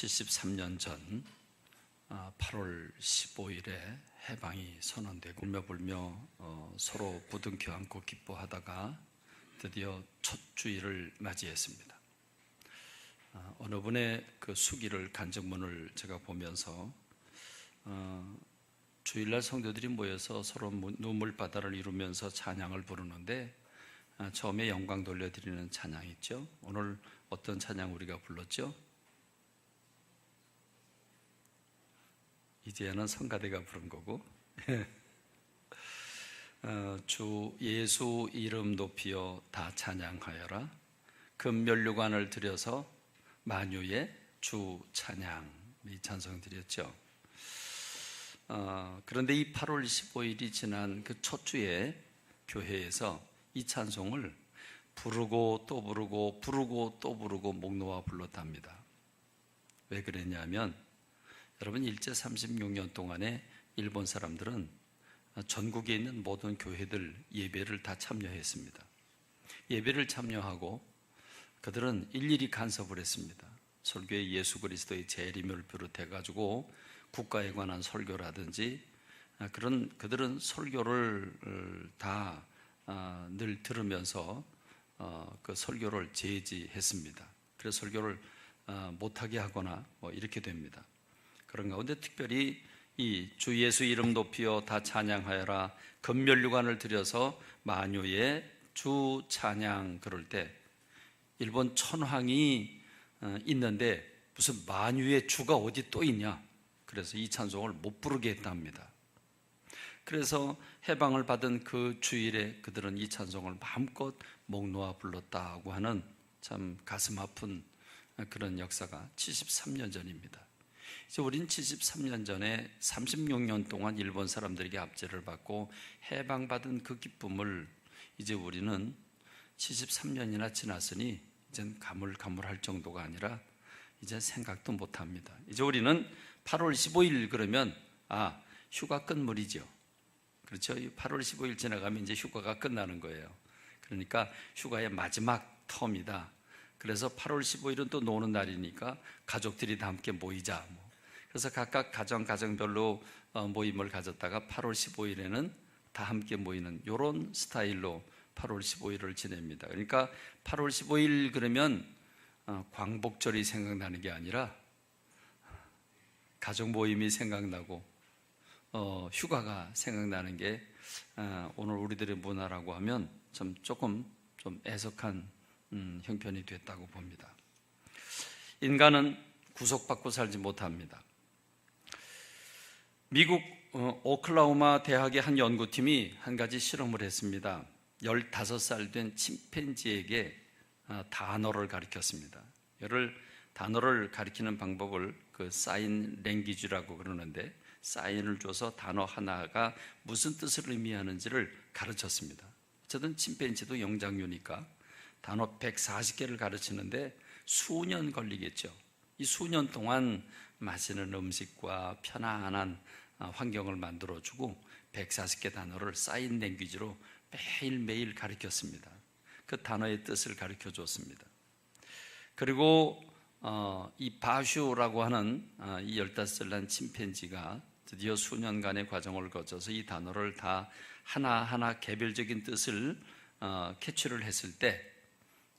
73년 전 8월 15일에 해방이 선언되고 울며불며 서로 부둥켜 안고 기뻐하다가 드디어 첫 주일을 맞이했습니다. 어느 분의 그 수기를 간증문을 제가 보면서 주일날 성도들이 모여서 서로 눈물바다를 이루면서 찬양을 부르는데 처음에 영광 돌려드리는 찬양 있죠. 오늘 어떤 찬양 우리가 불렀죠? 이제는 성가대가 부른 거고 주 예수 이름 높이어 다 찬양하여라. 금면류관을 들여서 만유의 주 찬양, 이 찬송 드렸죠. 그런데 이 8월 15일이 지난 그 첫 주에 교회에서 이 찬송을 부르고 또 부르고 부르고 또 부르고 목 놓아 불렀답니다. 왜 그랬냐면 여러분, 일제 36년 동안에 일본 사람들은 전국에 있는 모든 교회들 예배를 다 참여했습니다. 예배를 참여하고 그들은 일일이 간섭을 했습니다. 설교에 예수 그리스도의 재림을 비롯해가지고 국가에 관한 설교라든지 그들은 설교를 다 늘 들으면서 그 설교를 제지했습니다. 그래서 설교를 못하게 하거나 이렇게 됩니다. 그런 가운데 특별히 이 주 예수 이름 높이어 다 찬양하여라, 금면류관을 들여서 만유의 주 찬양, 그럴 때 일본 천황이 있는데 무슨 만유의 주가 어디 또 있냐, 그래서 이 찬송을 못 부르게 했답니다. 그래서 해방을 받은 그 주일에 그들은 이 찬송을 마음껏 목 놓아 불렀다고 하는 참 가슴 아픈 그런 역사가 73년 전입니다. 이제 우린 73년 전에 36년 동안 일본 사람들에게 압제를 받고 해방받은 그 기쁨을 이제 우리는 73년이나 지났으니 이젠 가물가물할 정도가 아니라 이제 생각도 못합니다. 이제 우리는 8월 15일 그러면 휴가 끝물이죠. 그렇죠? 8월 15일 지나가면 이제 휴가가 끝나는 거예요. 그러니까 휴가의 마지막 텀이다. 그래서 8월 15일은 또 노는 날이니까 가족들이 다 함께 모이자. 그래서 각각 가정별로 모임을 가졌다가 8월 15일에는 다 함께 모이는 이런 스타일로 8월 15일을 지냅니다. 그러니까 8월 15일 그러면 광복절이 생각나는 게 아니라 가족 모임이 생각나고 휴가가 생각나는 게 오늘 우리들의 문화라고 하면 조금 애석한 형편이 됐다고 봅니다. 인간은 구속받고 살지 못합니다. 미국 오클라호마 대학의 한 연구팀이 한 가지 실험을 했습니다. 15살 된 침팬지에게 단어를 가르쳤습니다. 단어를 가르치는 방법을 그 사인 랭귀지라고 그러는데, 사인을 줘서 단어 하나가 무슨 뜻을 의미하는지를 가르쳤습니다. 어쨌든 침팬지도 영장류니까 단어 140개를 가르치는데 수년 걸리겠죠. 이 수년 동안 맛있는 음식과 편안한 환경을 만들어주고 140개 단어를 사인 랭귀지로 매일매일 가르쳤습니다. 그 단어의 뜻을 가르쳐 줬습니다. 그리고 이 바슈라고 하는 이 15살 난 침팬지가 드디어 수년간의 과정을 거쳐서 이 단어를 다 하나하나 개별적인 뜻을 캐치를 했을 때,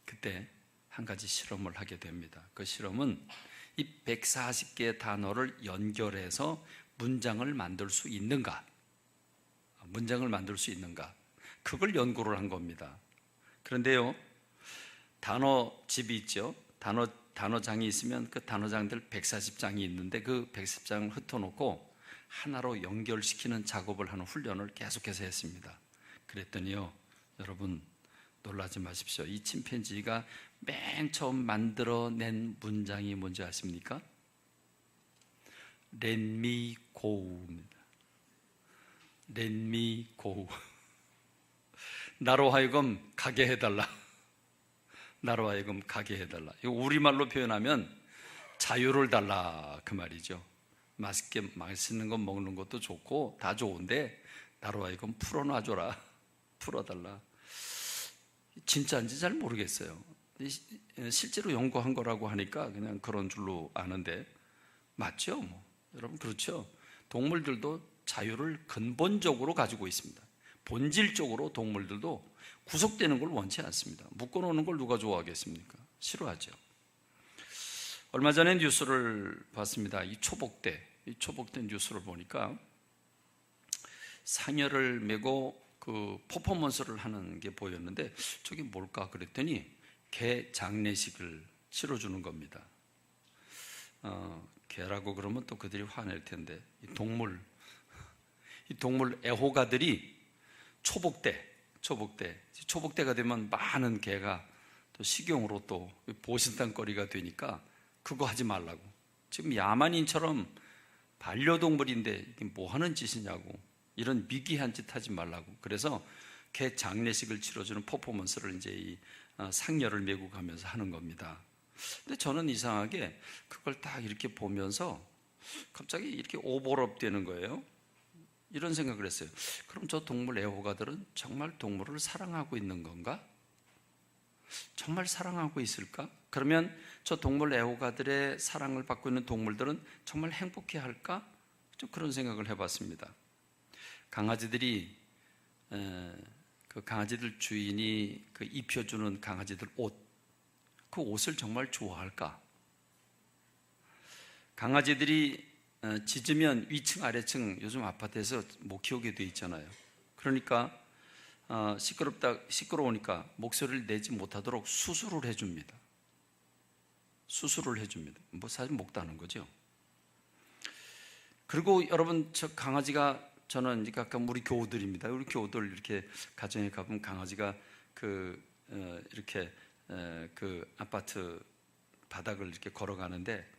그때 한 가지 실험을 하게 됩니다. 그 실험은 이 140개의 단어를 연결해서 문장을 만들 수 있는가, 그걸 연구를 한 겁니다. 그런데요, 단어집이 있죠. 단어장이 있으면 그 단어장들 140장이 있는데 그 140장을 흩어놓고 하나로 연결시키는 작업을 하는 훈련을 계속해서 했습니다. 그랬더니요, 여러분 놀라지 마십시오. 이 침팬지가 맨 처음 만들어낸 문장이 뭔지 아십니까? Let me go입니다. Let me go. 나로 하여금 가게 해달라. 나로 하여금 가게 해달라. 이거 우리말로 표현하면 자유를 달라, 그 말이죠. 맛있는 거 먹는 것도 좋고 다 좋은데 나로 하여금 풀어놔줘라, 풀어달라. 진짜인지 잘 모르겠어요. 실제로 연구한 거라고 하니까 그냥 그런 줄로 아는데 맞죠? 뭐. 여러분 그렇죠? 동물들도 자유를 근본적으로 가지고 있습니다. 본질적으로 동물들도 구속되는 걸 원치 않습니다. 묶어놓는 걸 누가 좋아하겠습니까? 싫어하죠. 얼마 전에 뉴스를 봤습니다. 이 초복대 뉴스를 보니까 상여를 메고 그 퍼포먼스를 하는 게 보였는데 저게 뭘까 그랬더니 개 장례식을 치러주는 겁니다. 개라고 그러면 또 그들이 화낼 텐데 이 동물 애호가들이 초복대가 되면 많은 개가 또 식용으로 또 보신탕거리가 되니까 그거 하지 말라고. 지금 야만인처럼 반려동물인데 이게 뭐 하는 짓이냐고, 이런 미개한 짓 하지 말라고. 그래서 개 장례식을 치러주는 퍼포먼스를 이제 이 상여를 메고 가면서 하는 겁니다. 근데 저는 이상하게 그걸 딱 이렇게 보면서 갑자기 이렇게 오버럽 되는 거예요. 이런 생각을 했어요. 그럼 저 동물 애호가들은 정말 동물을 사랑하고 있는 건가? 정말 사랑하고 있을까? 그러면 저 동물 애호가들의 사랑을 받고 있는 동물들은 정말 행복해 할까? 좀 그런 생각을 해봤습니다. 강아지들이 그 강아지들 주인이 그 입혀주는 강아지들 그 옷을 정말 좋아할까? 강아지들이 짖으면 위층 아래층 요즘 아파트에서 못 키우게 돼 있잖아요. 그러니까 시끄러우니까 목소리를 내지 못하도록 수술을 해줍니다. 뭐 사실 목다는 거죠. 그리고 여러분 저 강아지가, 저는 가끔 우리 교우들입니다. 우리 교우들 이렇게 가정에 가보면 강아지가 이렇게 그 아파트 바닥을 이렇게 걸어가는데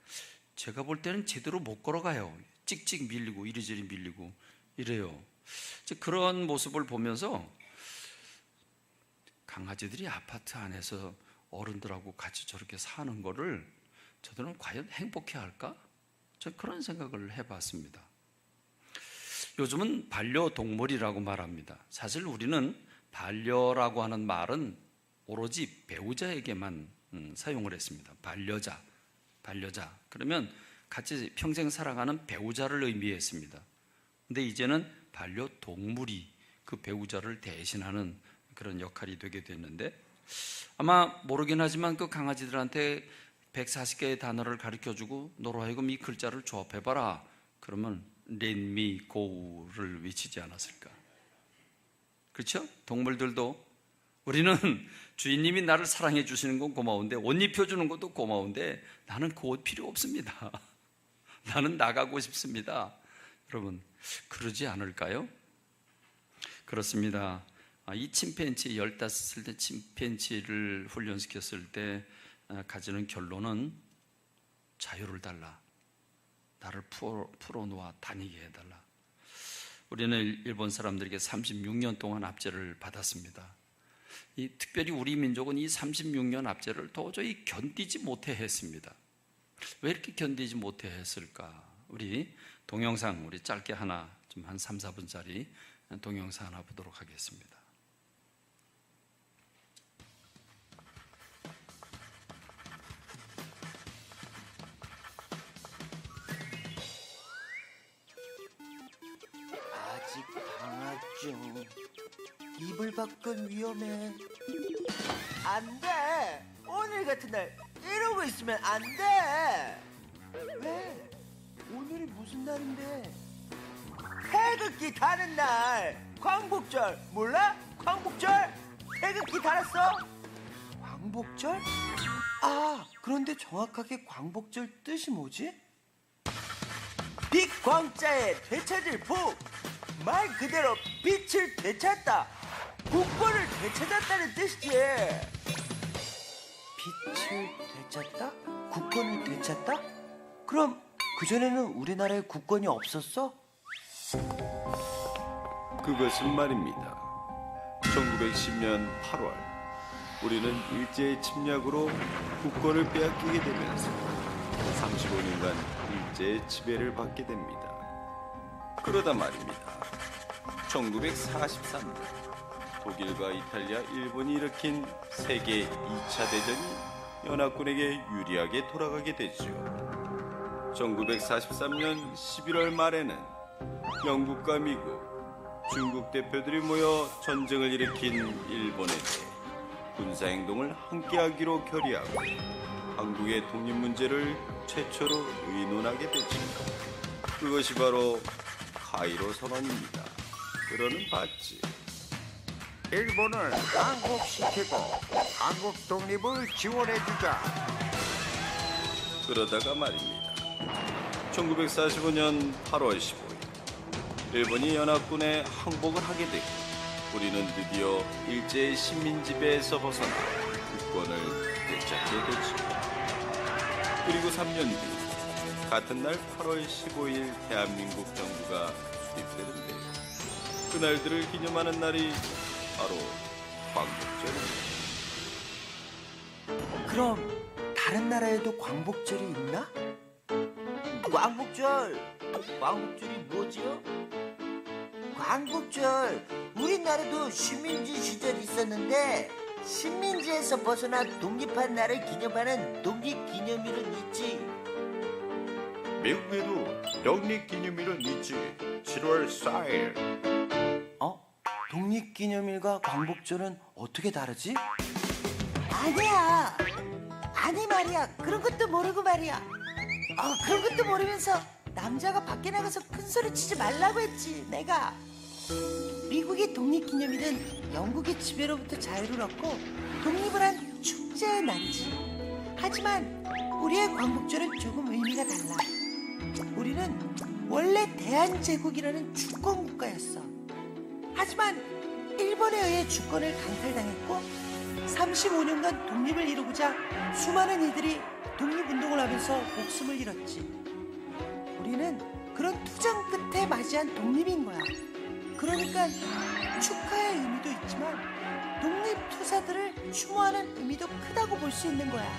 제가 볼 때는 제대로 못 걸어가요. 찍찍 밀리고 이리저리 밀리고 이래요. 그런 모습을 보면서 강아지들이 아파트 안에서 어른들하고 같이 저렇게 사는 거를 저들은 과연 행복해 할까? 저 그런 생각을 해봤습니다. 요즘은 반려동물이라고 말합니다. 사실 우리는 반려라고 하는 말은 오로지 배우자에게만 사용을 했습니다. 반려자. 그러면 같이 평생 살아가는 배우자를 의미했습니다. 근데 이제는 반려동물이 그 배우자를 대신하는 그런 역할이 되게 됐는데, 아마 모르긴 하지만 그 강아지들한테 140개의 단어를 가르쳐주고 너로 하여금 이 글자를 조합해봐라. 그러면 Let me go를 외치지 않았을까? 그렇죠? 동물들도 우리는 주인님이 나를 사랑해 주시는 건 고마운데, 옷 입혀주는 것도 고마운데 나는 그 옷 필요 없습니다. 나는 나가고 싶습니다. 여러분 그러지 않을까요? 그렇습니다. 이 침팬지 15살 때 침팬지를 훈련시켰을 때 가지는 결론은 자유를 달라. 나를 풀어놓아 다니게 해달라. 우리는 일본 사람들에게 36년 동안 압제를 받았습니다. 특별히 우리 민족은 이 36년 압제를 도저히 견디지 못해 했습니다. 왜 이렇게 견디지 못해 했을까? 우리 동영상 우리 짧게 하나 좀 한 3, 4분짜리 동영상 하나 보도록 하겠습니다. 아직 강하죠. 이불 밖은 위험해. 안 돼. 오늘 같은 날 이러고 있으면 안 돼. 왜? 오늘이 무슨 날인데? 태극기 다는 날. 광복절 몰라? 광복절? 태극기 달았어? 광복절? 아, 그런데 정확하게 광복절 뜻이 뭐지? 빛광자에 되찾을 복. 말 그대로 빛을 되찾다. 국권을 되찾았다는 뜻이지. 빛을 되찾다? 국권을 되찾다? 그럼 그전에는 우리나라에 국권이 없었어? 그것은 말입니다. 1910년 8월 우리는 일제의 침략으로 국권을 빼앗기게 되면서 35년간 일제의 지배를 받게 됩니다. 그러다 말입니다. 1943년 독일과 이탈리아, 일본이 일으킨 세계 2차 대전이 연합군에게 유리하게 돌아가게 되죠. 1943년 11월 말에는 영국과 미국, 중국 대표들이 모여 전쟁을 일으킨 일본에 대해 군사행동을 함께하기로 결의하고 한국의 독립 문제를 최초로 의논하게 되죠. 그것이 바로 카이로 선언입니다. 그러는 바지. 일본을 강국시키고 한국 독립을 지원해주자. 그러다가 말입니다. 1945년 8월 15일 일본이 연합군에 항복을 하게 되고 우리는 드디어 일제의 식민지배에서 벗어나 국권을 되찾게 되죠. 그리고 3년 뒤 같은 날 8월 15일 대한민국 정부가 수립되는데요. 그날들을 기념하는 날이 바로 광복절입니다. 그럼 다른 나라에도 광복절이 있나? 광복절이 뭐지요? 광복절, 우리나라도 식민지 시절이 있었는데 식민지에서 벗어나 독립한 나라를 기념하는 독립기념일은 있지. 미국에도 독립기념일은 있지. 7월 4일. 독립기념일과 광복절은 어떻게 다르지? 아니야. 아니 말이야. 그런 것도 모르고 말이야. 그런 것도 모르면서 남자가 밖에 나가서 큰 소리 치지 말라고 했지 내가. 미국의 독립기념일은 영국의 지배로부터 자유를 얻고 독립을 한 축제의 날이지. 하지만 우리의 광복절은 조금 의미가 달라. 우리는 원래 대한제국이라는 주권국가였어. 하지만 일본에 의해 주권을 강탈당했고 35년간 독립을 이루고자 수많은 이들이 독립운동을 하면서 목숨을 잃었지. 우리는 그런 투쟁 끝에 맞이한 독립인 거야. 그러니까 축하의 의미도 있지만 독립투사들을 추모하는 의미도 크다고 볼 수 있는 거야.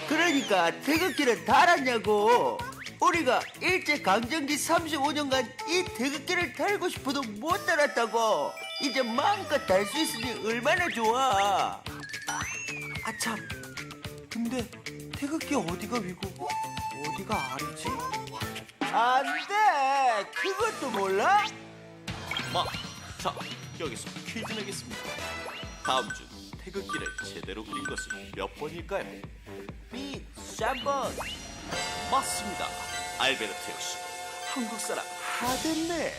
그러니까 태극기를 달았냐고. 우리가 일제강점기 35년간 이 태극기를 달고 싶어도 못 달았다고. 이제 마음껏 달 수 있으니 얼마나 좋아. 아참, 근데 태극기 어디가 위고 어디가 아래지? 안돼, 그것도 몰라? 자, 여기서 퀴즈 내겠습니다. 다음 중 태극기를 제대로 그린 것은 몇 번일까요? B 3번. 맞습니다. 알베르트 역시 한국 사람 하됐네.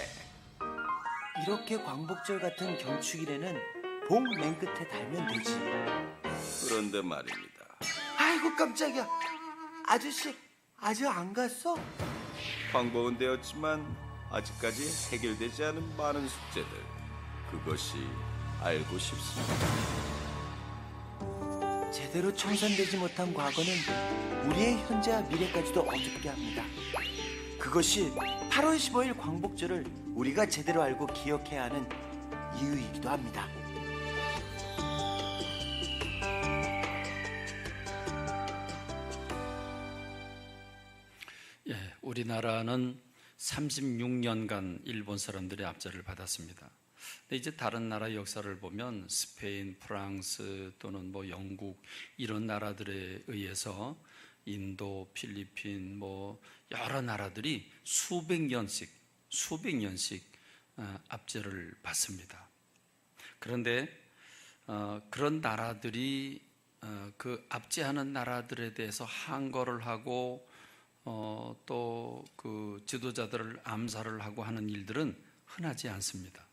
이렇게 광복절 같은 경축일에는 복 맨 끝에 달면 되지. 그런데 말입니다. 아이고 깜짝이야. 아저씨 아직 안 갔어? 광복은 되었지만 아직까지 해결되지 않은 많은 숙제들. 그것이 알고 싶습니다. 제대로 청산되지 못한 과거는 우리의 현재와 미래까지도 어둡게 합니다. 그것이 8월 15일 광복절을 우리가 제대로 알고 기억해야 하는 이유이기도 합니다. 우리나라는 36년간 일본 사람들의 압제를 받았습니다. 근데 이제 다른 나라 역사를 보면 스페인, 프랑스 또는 뭐 영국 이런 나라들에 의해서 인도, 필리핀 뭐 여러 나라들이 수백 년씩 압제를 받습니다. 그런데 그런 나라들이 그 압제하는 나라들에 대해서 항거를 하고 또 그 지도자들을 암살을 하고 하는 일들은 흔하지 않습니다.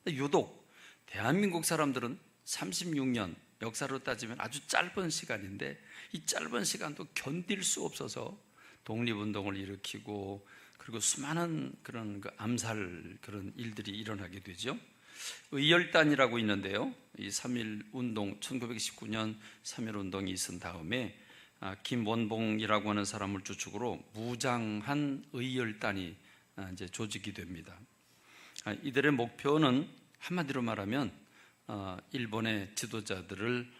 유독 대한민국 사람들은 36년 역사로 따지면 아주 짧은 시간인데 이 짧은 시간도 견딜 수 없어서 독립운동을 일으키고 그리고 수많은 그런 그 암살 그런 일들이 일어나게 되죠. 의열단이라고 있는데요. 이 3.1 운동 1919년 3.1 운동이 있은 다음에 김원봉이라고 하는 사람을 주축으로 무장한 의열단이 이제 조직이 됩니다. 이들의 목표는 한마디로 말하면 일본의 지도자들을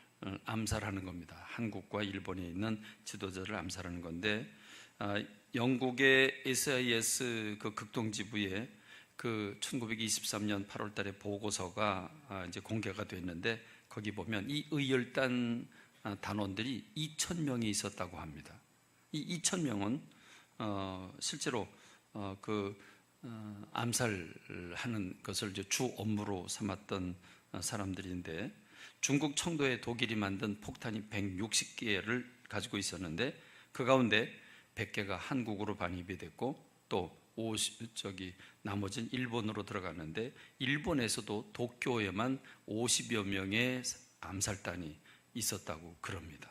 암살하는 겁니다. 한국과 일본에 있는 지도자들을 암살하는 건데 영국의 SIS 그 극동지부에 그 1923년 8월 달에 보고서가 이제 공개가 됐는데 거기 보면 이 의열단 단원들이 2,000명이 있었다고 합니다. 이 2,000명은 실제로 암살하는 것을 이제 주 업무로 삼았던 사람들인데 중국 청도에 독일이 만든 폭탄이 160개를 가지고 있었는데 그 가운데 100개가 한국으로 반입이 됐고 또 나머지는 일본으로 들어갔는데 일본에서도 도쿄에만 50여 명의 암살단이 있었다고 그럽니다.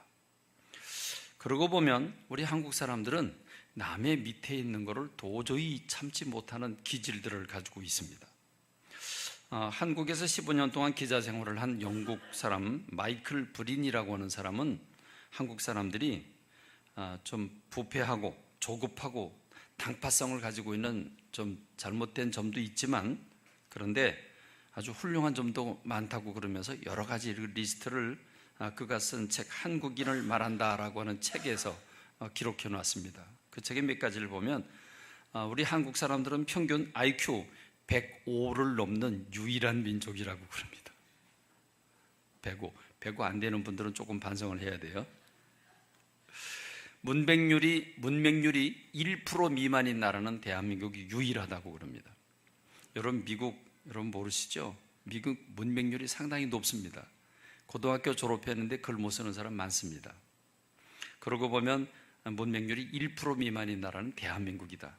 그러고 보면 우리 한국 사람들은 남의 밑에 있는 것을 도저히 참지 못하는 기질들을 가지고 있습니다. 한국에서 15년 동안 기자 생활을 한 영국 사람 마이클 브린이라고 하는 사람은 한국 사람들이 좀 부패하고 조급하고 당파성을 가지고 있는 좀 잘못된 점도 있지만 그런데 아주 훌륭한 점도 많다고 그러면서 여러 가지 리스트를 그가 쓴 책 한국인을 말한다라고 하는 책에서 기록해 놨습니다. 그 책의 몇 가지를 보면 우리 한국 사람들은 평균 IQ 105를 넘는 유일한 민족이라고 그럽니다. 105 안 되는 분들은 조금 반성을 해야 돼요. 문맹률이 1% 미만인 나라는 대한민국이 유일하다고 그럽니다. 여러분 모르시죠? 미국 문맹률이 상당히 높습니다. 고등학교 졸업했는데 글 못 쓰는 사람 많습니다. 그러고 보면 문맹률이 1% 미만인 나라는 대한민국이다.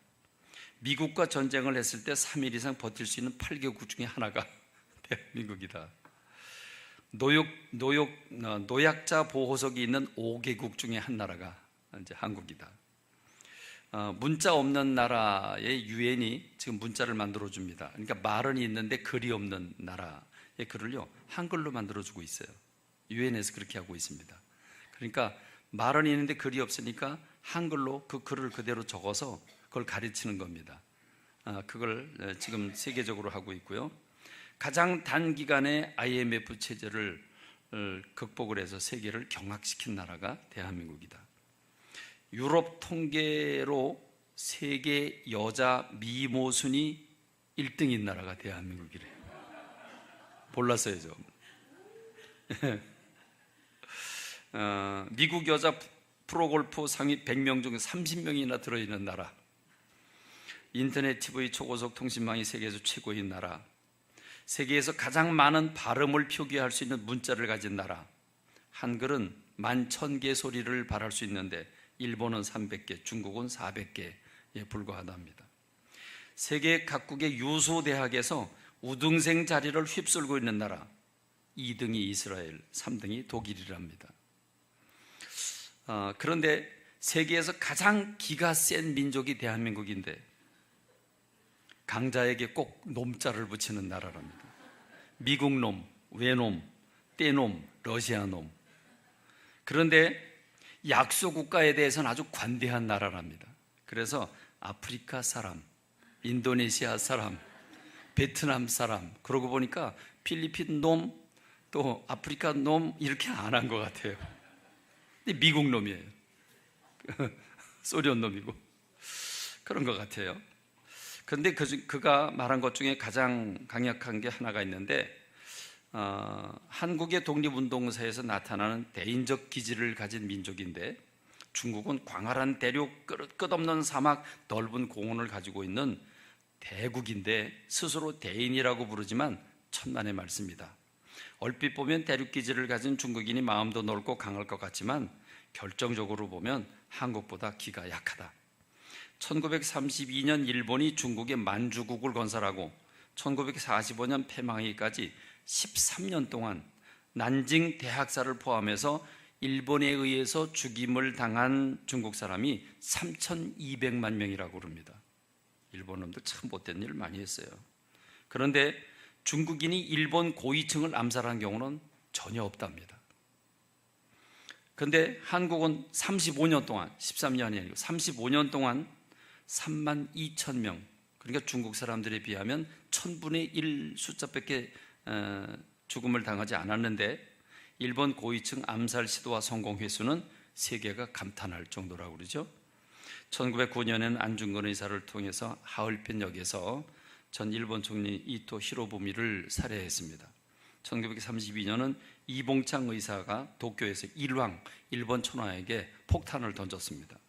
미국과 전쟁을 했을 때 3일 이상 버틸 수 있는 8개국 중에 하나가 대한민국이다. 노약자 보호석이 있는 5개국 중에 한 나라가 이제 한국이다. 문자 없는 나라의 유엔이 지금 문자를 만들어 줍니다. 그러니까 말은 있는데 글이 없는 나라의 글을요 한글로 만들어 주고 있어요. 유엔에서 그렇게 하고 있습니다. 그러니까 말은 있는데 글이 없으니까 한글로 그 글을 그대로 적어서 그걸 가르치는 겁니다. 그걸 지금 세계적으로 하고 있고요. 가장 단기간에 IMF 체제를 극복을 해서 세계를 경악시킨 나라가 대한민국이다. 유럽 통계로 세계 여자 미모 순위 1등인 나라가 대한민국이래요. 몰랐어요, 저. 미국 여자 프로골프 상위 100명 중에 30명이나 들어있는 나라. 인터넷 TV 초고속 통신망이 세계에서 최고인 나라. 세계에서 가장 많은 발음을 표기할 수 있는 문자를 가진 나라. 한글은 11,000개 소리를 발할 수 있는데 일본은 300개, 중국은 400개에 불과하답니다. 세계 각국의 유수 대학에서 우등생 자리를 휩쓸고 있는 나라. 2등이 이스라엘, 3등이 독일이랍니다. 그런데 세계에서 가장 기가 센 민족이 대한민국인데 강자에게 꼭 놈자를 붙이는 나라랍니다. 미국 놈, 외놈, 떼놈, 러시아 놈. 그런데 약소 국가에 대해서는 아주 관대한 나라랍니다. 그래서 아프리카 사람, 인도네시아 사람, 베트남 사람, 그러고 보니까 필리핀 놈, 또 아프리카 놈 이렇게 안 한 것 같아요. 근데 미국 놈이에요. 소련 놈이고 그런 것 같아요. 그런데 그가 말한 것 중에 가장 강력한 게 하나가 있는데 한국의 독립운동사에서 나타나는 대인적 기질을 가진 민족인데 중국은 광활한 대륙, 끝없는 사막, 넓은 공원을 가지고 있는 대국인데 스스로 대인이라고 부르지만 천만의 말씀이다. 얼핏 보면 대륙 기질을 가진 중국인이 마음도 넓고 강할 것 같지만 결정적으로 보면 한국보다 기가 약하다. 1932년 일본이 중국의 만주국을 건설하고 1945년 폐망하기까지 13년 동안 난징 대학살을 포함해서 일본에 의해서 죽임을 당한 중국 사람이 3,200만 명이라고 그럽니다. 일본 놈들 참 못된 일을 많이 했어요. 그런데 중국인이 일본 고위층을 암살한 경우는 전혀 없답니다. 그런데 한국은 35년 동안, 13년이 아니고 35년 동안 3만 2천 명, 그러니까 중국 사람들에 비하면 1000분의 1 숫자밖에 죽음을 당하지 않았는데 일본 고위층 암살 시도와 성공 횟수는 세계가 감탄할 정도라고 그러죠. 1909년에는 안중근 의사를 통해서 하얼빈 역에서 전 일본 총리 이토 히로부미를 살해했습니다. 1932년은 이봉창 의사가 도쿄에서 일왕 일본 천황에게 폭탄을 던졌습니다.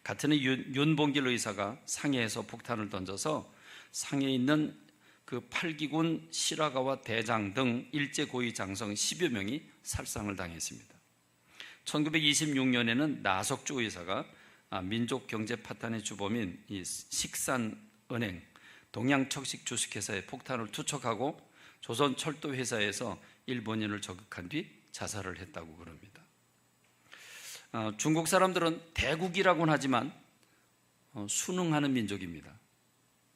같은 해 윤봉길 의사가 상해에서 폭탄을 던져서 상해에 있는 그 8기군 시라가와 대장 등 일제 고위 장성 10여 명이 살상을 당했습니다. 1926년에는 나석주 의사가 민족 경제 파탄의 주범인 이 식산은행 동양척식 주식회사에 폭탄을 투척하고 조선철도회사에서 일본인을 저격한 뒤 자살을 했다고 그럽니다. 중국 사람들은 대국이라고는 하지만 순응하는 민족입니다.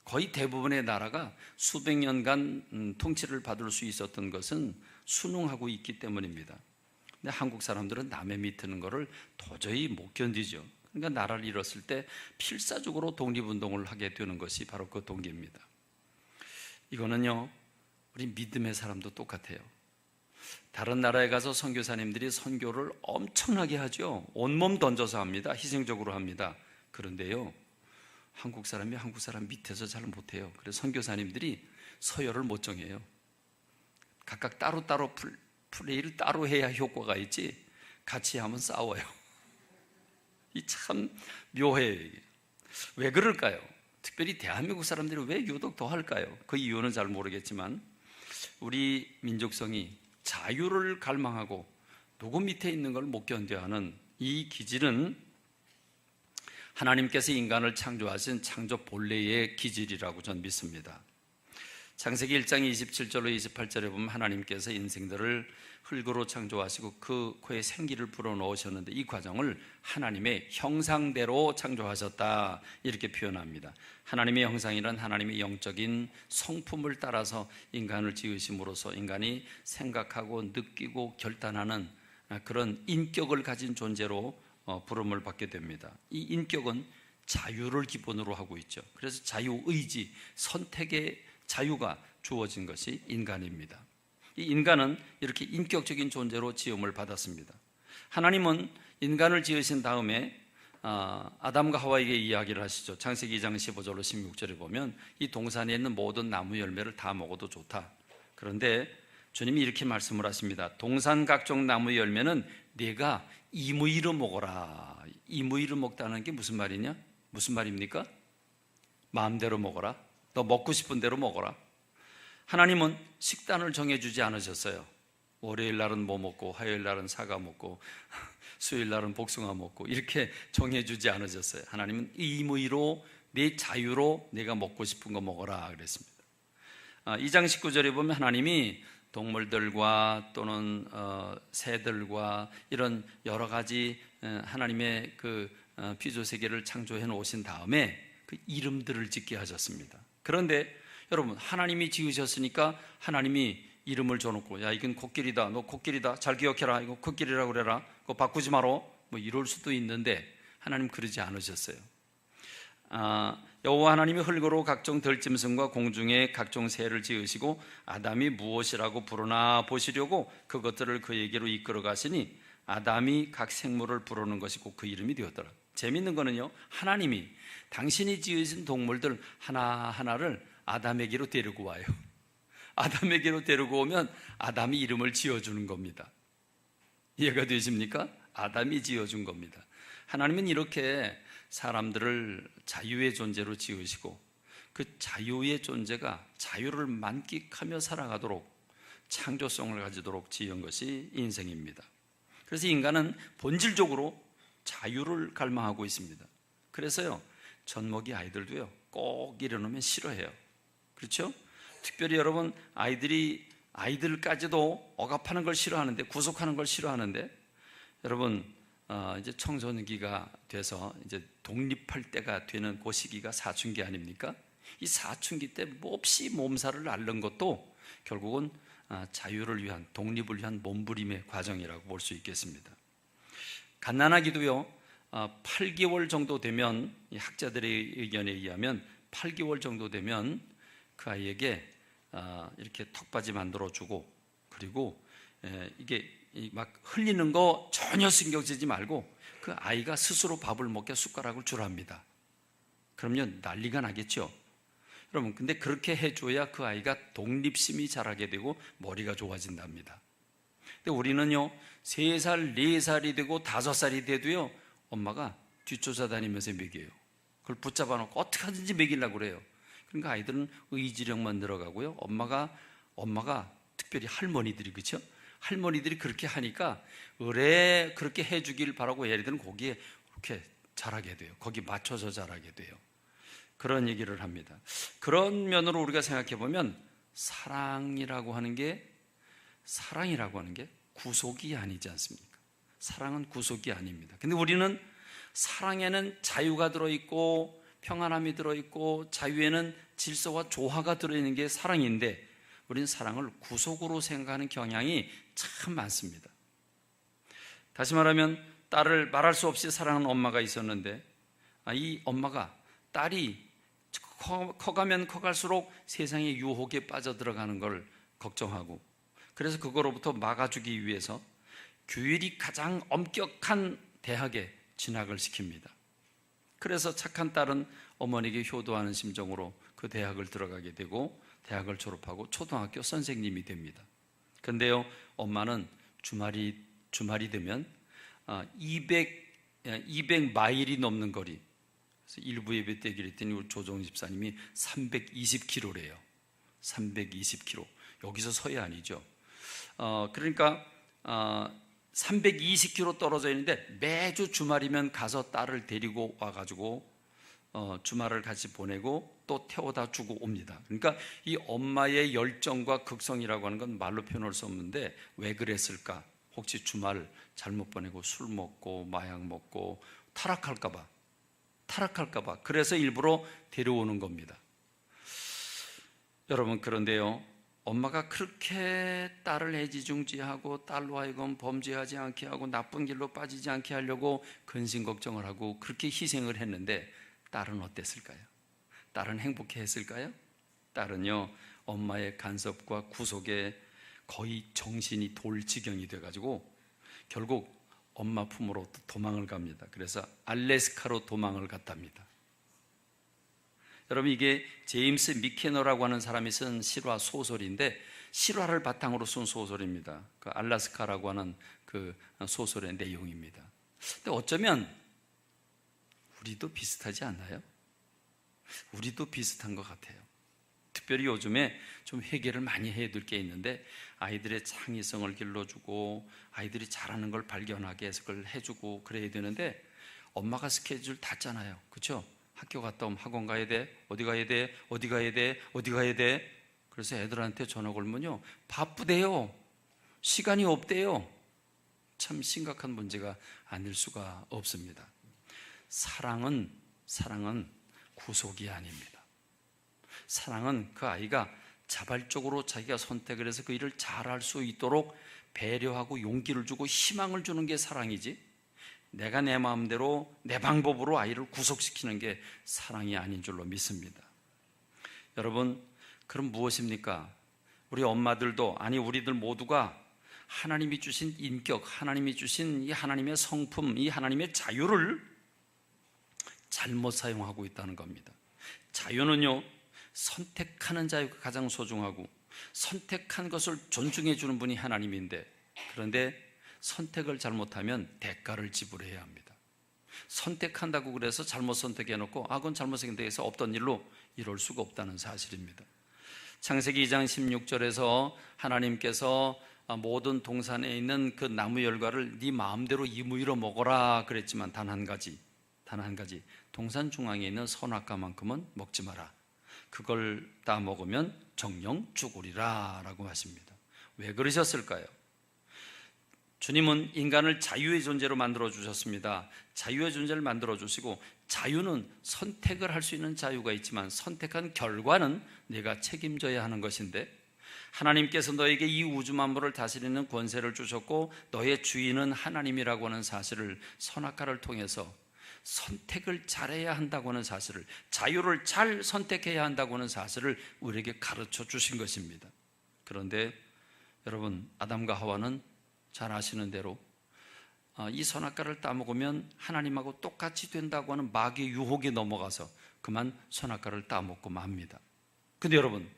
거의 대부분의 나라가 수백 년간 통치를 받을 수 있었던 것은 순응하고 있기 때문입니다. 근데 한국 사람들은 남의 밑드는 것을 도저히 못 견디죠. 그러니까 나라를 잃었을 때 필사적으로 독립운동을 하게 되는 것이 바로 그 동기입니다. 이거는요, 우리 믿음의 사람도 똑같아요. 다른 나라에 가서 선교사님들이 선교를 엄청나게 하죠. 온몸 던져서 합니다. 희생적으로 합니다. 그런데요, 한국 사람이 한국 사람 밑에서 잘 못해요. 그래서 선교사님들이 서열을 못 정해요. 각각 따로따로 플레이를 따로 해야 효과가 있지, 같이 하면 싸워요. 이 참 묘해요. 이게. 왜 그럴까요? 특별히 대한민국 사람들이 왜 유독 더 할까요? 그 이유는 잘 모르겠지만 우리 민족성이 자유를 갈망하고 누구 밑에 있는 걸 못 견뎌하는 이 기질은 하나님께서 인간을 창조하신 창조 본래의 기질이라고 전 믿습니다. 창세기 1장 27절로 28절에 보면 하나님께서 인생들을 흙으로 창조하시고 그 코에 생기를 불어넣으셨는데 이 과정을 하나님의 형상대로 창조하셨다 이렇게 표현합니다. 하나님의 형상이란 하나님의 영적인 성품을 따라서 인간을 지으심으로써 인간이 생각하고 느끼고 결단하는 그런 인격을 가진 존재로 부름을 받게 됩니다. 이 인격은 자유를 기본으로 하고 있죠. 그래서 자유의지, 선택의 자유가 주어진 것이 인간입니다. 이 인간은 이렇게 인격적인 존재로 지음을 받았습니다. 하나님은 인간을 지으신 다음에 아담과 하와에게 이야기를 하시죠. 창세기 2장 15절로 16절에 보면 이 동산에 있는 모든 나무 열매를 다 먹어도 좋다. 그런데 주님이 이렇게 말씀을 하십니다. 동산 각종 나무 열매는 네가 임의로 먹어라. 임의로 먹다는 게 무슨 말이냐? 무슨 말입니까? 마음대로 먹어라. 너 먹고 싶은 대로 먹어라. 하나님은 식단을 정해주지 않으셨어요. 월요일 날은 뭐 먹고 화요일 날은 사과 먹고 수요일 날은 복숭아 먹고 이렇게 정해주지 않으셨어요. 하나님은 임의로 내 자유로 내가 먹고 싶은 거 먹어라 그랬습니다. 2장 19절에 보면 하나님이 동물들과 또는 새들과 이런 여러 가지 하나님의 그 피조세계를 창조해 놓으신 다음에 그 이름들을 짓게 하셨습니다. 그런데 여러분, 하나님이 지으셨으니까 하나님이 이름을 줘놓고 야 이건 코끼리다, 너 코끼리다, 잘 기억해라, 이거 코끼리라고 그래라, 그거 바꾸지 마라, 뭐 이럴 수도 있는데 하나님 그러지 않으셨어요. 여호와 하나님이 흙으로 각종 들짐승과 공중의 각종 새를 지으시고 아담이 무엇이라고 부르나 보시려고 그것들을 그에게로 이끌어 가시니 아담이 각 생물을 부르는 것이 곧 그 이름이 되었더라. 재밌는 거는요, 하나님이 당신이 지으신 동물들 하나하나를 아담에게로 데리고 와요. 아담에게로 데리고 오면 아담이 이름을 지어주는 겁니다. 이해가 되십니까? 아담이 지어준 겁니다. 하나님은 이렇게 사람들을 자유의 존재로 지으시고 그 자유의 존재가 자유를 만끽하며 살아가도록 창조성을 가지도록 지은 것이 인생입니다. 그래서 인간은 본질적으로 자유를 갈망하고 있습니다. 그래서요, 젖먹이 아이들도요 꼭 일어나면 싫어해요. 그렇죠? 특별히 여러분 아이들까지도 억압하는 걸 싫어하는데, 구속하는 걸 싫어하는데, 여러분 이제 청소년기가 돼서 이제 독립할 때가 되는 그 시기가 사춘기 아닙니까? 이 사춘기 때 몹시 몸살을 앓는 것도 결국은 자유를 위한, 독립을 위한 몸부림의 과정이라고 볼 수 있겠습니다. 갓난아기도요 8개월 정도 되면, 학자들의 의견에 의하면 8개월 정도 되면 그 아이에게 이렇게 턱받이 만들어주고, 그리고 이게 막 흘리는 거 전혀 신경 쓰지 말고 그 아이가 스스로 밥을 먹게 숟가락을 주랍니다. 그럼요 난리가 나겠죠. 여러분, 근데 그렇게 해줘야 그 아이가 독립심이 자라게 되고 머리가 좋아진답니다. 근데 우리는요, 3살, 4살이 되고 5살이 돼도요, 엄마가 뒤쫓아다니면서 먹여요. 그걸 붙잡아 놓고 어떻게 하든지 먹이려고 그래요. 그러니까 아이들은 의지력만 늘어가고요. 엄마가 특별히 할머니들이, 그렇죠? 할머니들이 그렇게 하니까 의뢰 그렇게 해주길 바라고 애들은 거기에 이렇게 자라게 돼요. 거기 맞춰서 자라게 돼요. 그런 얘기를 합니다. 그런 면으로 우리가 생각해 보면 사랑이라고 하는 게 구속이 아니지 않습니까? 사랑은 구속이 아닙니다. 근데 우리는 사랑에는 자유가 들어있고 평안함이 들어있고 자유에는 질서와 조화가 들어있는 게 사랑인데 우리는 사랑을 구속으로 생각하는 경향이 참 많습니다. 다시 말하면 딸을 말할 수 없이 사랑하는 엄마가 있었는데 이 엄마가 딸이 커가면 커갈수록 세상의 유혹에 빠져들어가는 걸 걱정하고 그래서 그거로부터 막아주기 위해서 규율이 가장 엄격한 대학에 진학을 시킵니다. 그래서 착한 딸은 어머니에게 효도하는 심정으로 그 대학을 들어가게 되고 대학을 졸업하고 초등학교 선생님이 됩니다. 그런데요, 엄마는 주말이 되면 200마일이 넘는 거리, 그래서 일부 예배 때 얘기했더니 우리 조정 집사님이 320km래요. 320km. 여기서 서해안이죠. 그러니까 320km 떨어져 있는데 매주 주말이면 가서 딸을 데리고 와가지고 주말을 같이 보내고 또 태워다 주고 옵니다. 그러니까 이 엄마의 열정과 극성이라고 하는 건 말로 표현할 수 없는데 왜 그랬을까? 혹시 주말 잘못 보내고 술 먹고 마약 먹고 타락할까 봐 그래서 일부러 데려오는 겁니다. 여러분, 그런데요, 엄마가 그렇게 딸을 애지중지하고 딸로 하여금 범죄하지 않게 하고 나쁜 길로 빠지지 않게 하려고 근심 걱정을 하고 그렇게 희생을 했는데 딸은 어땠을까요? 딸은 행복했을까요? 딸은요, 엄마의 간섭과 구속에 거의 정신이 돌 지경이 돼가지고 결국 엄마 품으로 도망을 갑니다. 그래서 알래스카로 도망을 갔답니다. 여러분, 이게 제임스 미케너라고 하는 사람이 쓴 실화 소설인데 실화를 바탕으로 쓴 소설입니다. 그 알래스카라고 하는 그 소설의 내용입니다. 근데 어쩌면 우리도 비슷하지 않나요? 우리도 비슷한 것 같아요. 특별히 요즘에 좀 회개를 많이 해야 될 게 있는데 아이들의 창의성을 길러주고 아이들이 잘하는 걸 발견하게 해서 그걸 해주고 그래야 되는데 엄마가 스케줄 탔잖아요. 그렇죠? 학교 갔다 오면 학원 가야 돼, 어디 가야 돼, 어디 가야 돼, 어디 가야 돼. 그래서 애들한테 전화 걸면요, 바쁘대요, 시간이 없대요. 참 심각한 문제가 아닐 수가 없습니다. 사랑은 구속이 아닙니다. 사랑은 그 아이가 자발적으로 자기가 선택을 해서 그 일을 잘할 수 있도록 배려하고 용기를 주고 희망을 주는 게 사랑이지, 내가 내 마음대로 내 방법으로 아이를 구속시키는 게 사랑이 아닌 줄로 믿습니다. 여러분, 그럼 무엇입니까? 우리 엄마들도, 아니 우리들 모두가 하나님이 주신 인격, 하나님이 주신 이 하나님의 성품, 이 하나님의 자유를 잘못 사용하고 있다는 겁니다. 자유는요, 선택하는 자유가 가장 소중하고 선택한 것을 존중해 주는 분이 하나님인데, 그런데 선택을 잘못하면 대가를 지불해야 합니다. 선택한다고 그래서 잘못 선택해놓고 그건 잘못 선택해서 없던 일로 이룰 수가 없다는 사실입니다. 창세기 2장 16절에서 하나님께서 모든 동산에 있는 그 나무 열과를 네 마음대로 이무이로 먹어라 그랬지만 단 한 가지 동산 중앙에 있는 선악과만큼은 먹지 마라. 그걸 다 먹으면 정령 죽으리라 라고 하십니다. 왜 그러셨을까요? 주님은 인간을 자유의 존재로 만들어 주셨습니다. 자유의 존재를 만들어 주시고, 자유는 선택을 할 수 있는 자유가 있지만 선택한 결과는 내가 책임져야 하는 것인데, 하나님께서 너에게 이 우주 만물을 다스리는 권세를 주셨고 너의 주인은 하나님이라고 하는 사실을 선악과를 통해서 선택을 잘해야 한다고 하는 사실을, 자유를 잘 선택해야 한다고 하는 사실을 우리에게 가르쳐 주신 것입니다. 그런데 여러분, 아담과 하와는 잘 아시는 대로 이 선악과를 따먹으면 하나님하고 똑같이 된다고 하는 마귀의 유혹에 넘어가서 그만 선악과를 따먹고 맙니다. 근데 여러분,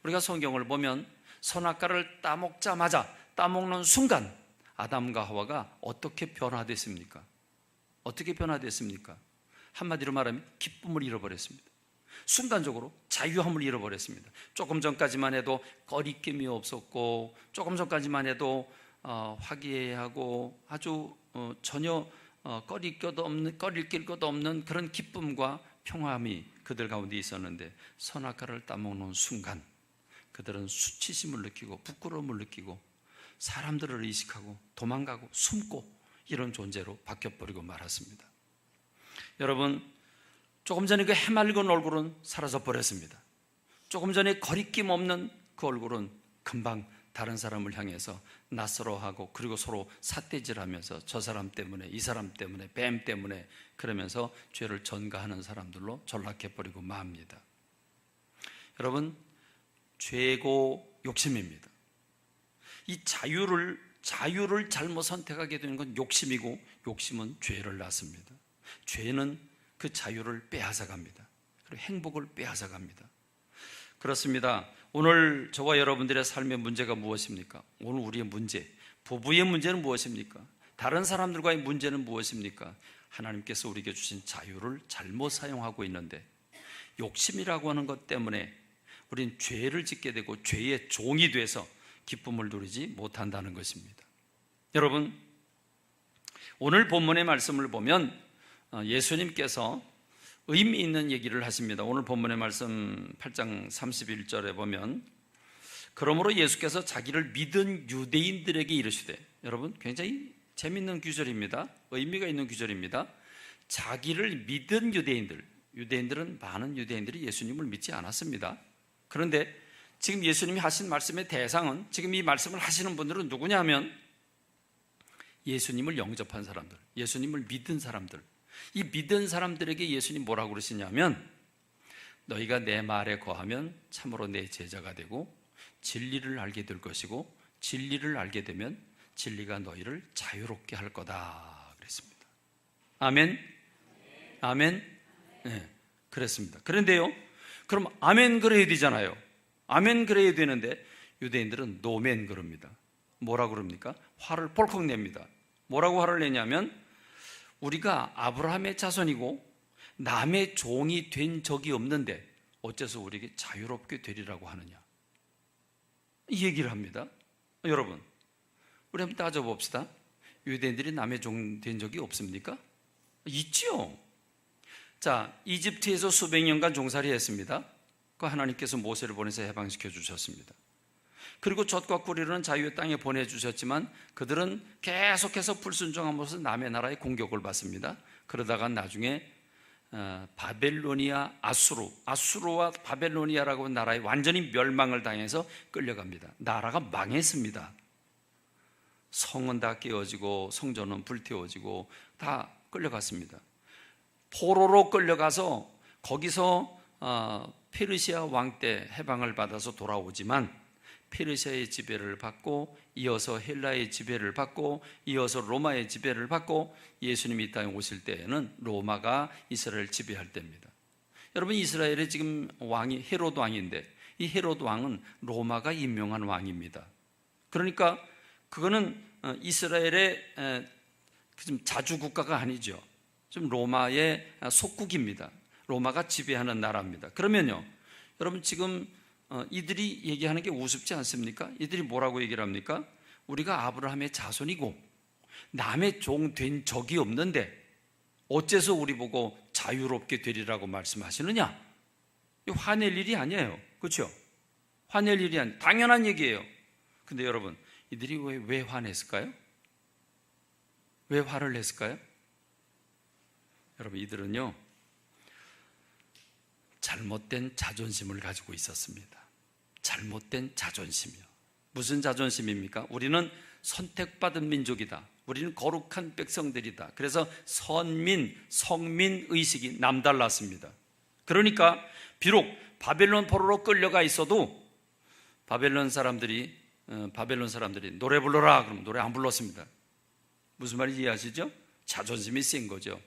우리가 성경을 보면 선악과를 따먹는 순간 아담과 하와가 어떻게 변화됐습니까? 어떻게 변화됐습니까? 한마디로 말하면 기쁨을 잃어버렸습니다. 순간적으로 자유함을 잃어버렸습니다. 조금 전까지만 해도 꺼리낌이 없었고, 조금 전까지만 해도 화기애애하고 아주 전혀 꺼릴 것도 없는 그런 기쁨과 평화함이 그들 가운데 있었는데, 선악과를 따먹는 순간 그들은 수치심을 느끼고 부끄러움을 느끼고 사람들을 의식하고 도망가고 숨고 이런 존재로 바뀌어버리고 말았습니다. 여러분, 조금 전에 그 해맑은 얼굴은 사라져 버렸습니다. 조금 전에 거리낌 없는 그 얼굴은 금방 다른 사람을 향해서 낯설어하고, 그리고 서로 삿대질하면서 저 사람 때문에, 이 사람 때문에, 뱀 때문에 그러면서 죄를 전가하는 사람들로 전락해버리고 맙니다. 여러분, 죄고 욕심입니다. 이 자유를 잘못 선택하게 되는 건 욕심이고, 욕심은 죄를 낳습니다. 죄는 그 자유를 빼앗아갑니다. 그리고 행복을 빼앗아갑니다. 그렇습니다. 오늘 저와 여러분들의 삶의 문제가 무엇입니까? 오늘 우리의 문제, 부부의 문제는 무엇입니까? 다른 사람들과의 문제는 무엇입니까? 하나님께서 우리에게 주신 자유를 잘못 사용하고 있는데, 욕심이라고 하는 것 때문에 우린 죄를 짓게 되고 죄의 종이 돼서 기쁨을 누리지 못한다는 것입니다. 여러분, 오늘 본문의 말씀을 보면 예수님께서 의미 있는 얘기를 하십니다. 오늘 본문의 말씀 8장 31절에 보면, 그러므로 예수께서 자기를 믿은 유대인들에게 이르시되, 여러분 굉장히 재밌는 구절입니다. 의미가 있는 구절입니다. 자기를 믿은 유대인들은 많은 유대인들이 예수님을 믿지 않았습니다. 그런데 지금 예수님이 하신 말씀의 대상은, 지금 이 말씀을 하시는 분들은 누구냐 하면 예수님을 영접한 사람들, 예수님을 믿은 사람들. 이 믿은 사람들에게 예수님 뭐라고 그러시냐면, 너희가 내 말에 거하면 참으로 내 제자가 되고 진리를 알게 될 것이고, 진리를 알게 되면 진리가 너희를 자유롭게 할 거다 그랬습니다. 아멘? 아멘? 네, 그랬습니다. 그런데요, 그럼 아멘 그래야 되잖아요. 아멘 그래야 되는데 유대인들은 노멘 그럽니다. 뭐라고 그럽니까? 화를 폴컥 냅니다. 뭐라고 화를 내냐면, 우리가 아브라함의 자손이고 남의 종이 된 적이 없는데 어째서 우리에게 자유롭게 되리라고 하느냐, 이 얘기를 합니다. 여러분, 우리 한번 따져봅시다. 유대인들이 남의 종 된 적이 없습니까? 있죠. 자, 이집트에서 수백 년간 종살이 했습니다. 그 하나님께서 모세를 보내서 해방시켜 주셨습니다. 그리고 젖과 꿀이라는 자유의 땅에 보내주셨지만 그들은 계속해서 불순종함으로써 남의 나라의 공격을 받습니다. 그러다가 나중에 바벨로니아, 아수르와 바벨로니아라고 하는 나라에 완전히 멸망을 당해서 끌려갑니다. 나라가 망했습니다. 성은 다 깨어지고 성전은 불태워지고 다 끌려갔습니다. 포로로 끌려가서 거기서 페르시아 왕 때 해방을 받아서 돌아오지만, 페르시아의 지배를 받고 이어서 헬라의 지배를 받고 이어서 로마의 지배를 받고 예수님이 이 땅에 오실 때에는 로마가 이스라엘을 지배할 때입니다. 여러분, 이스라엘의 지금 왕이 헤롯 왕인데, 이 헤롯 왕은 로마가 임명한 왕입니다. 그러니까 그거는 이스라엘의 좀 자주 국가가 아니죠. 좀 로마의 속국입니다. 로마가 지배하는 나라입니다. 그러면요, 여러분 지금 이들이 얘기하는 게 우습지 않습니까? 이들이 뭐라고 얘기를 합니까? 우리가 아브라함의 자손이고 남의 종 된 적이 없는데 어째서 우리 보고 자유롭게 되리라고 말씀하시느냐? 이거 화낼 일이 아니에요. 그렇죠? 화낼 일이 아니에요. 당연한 얘기예요. 근데 여러분, 이들이 왜 화냈을까요? 왜 화를 냈을까요? 여러분, 이들은요 잘못된 자존심을 가지고 있었습니다. 잘못된 자존심이요. 무슨 자존심입니까? 우리는 선택받은 민족이다. 우리는 거룩한 백성들이다. 그래서 선민, 성민 의식이 남달랐습니다. 그러니까 비록 바벨론 포로로 끌려가 있어도 바벨론 사람들이 노래 불러라 그러면 노래 안 불렀습니다. 무슨 말인지 이해하시죠? 자존심이 센 거죠.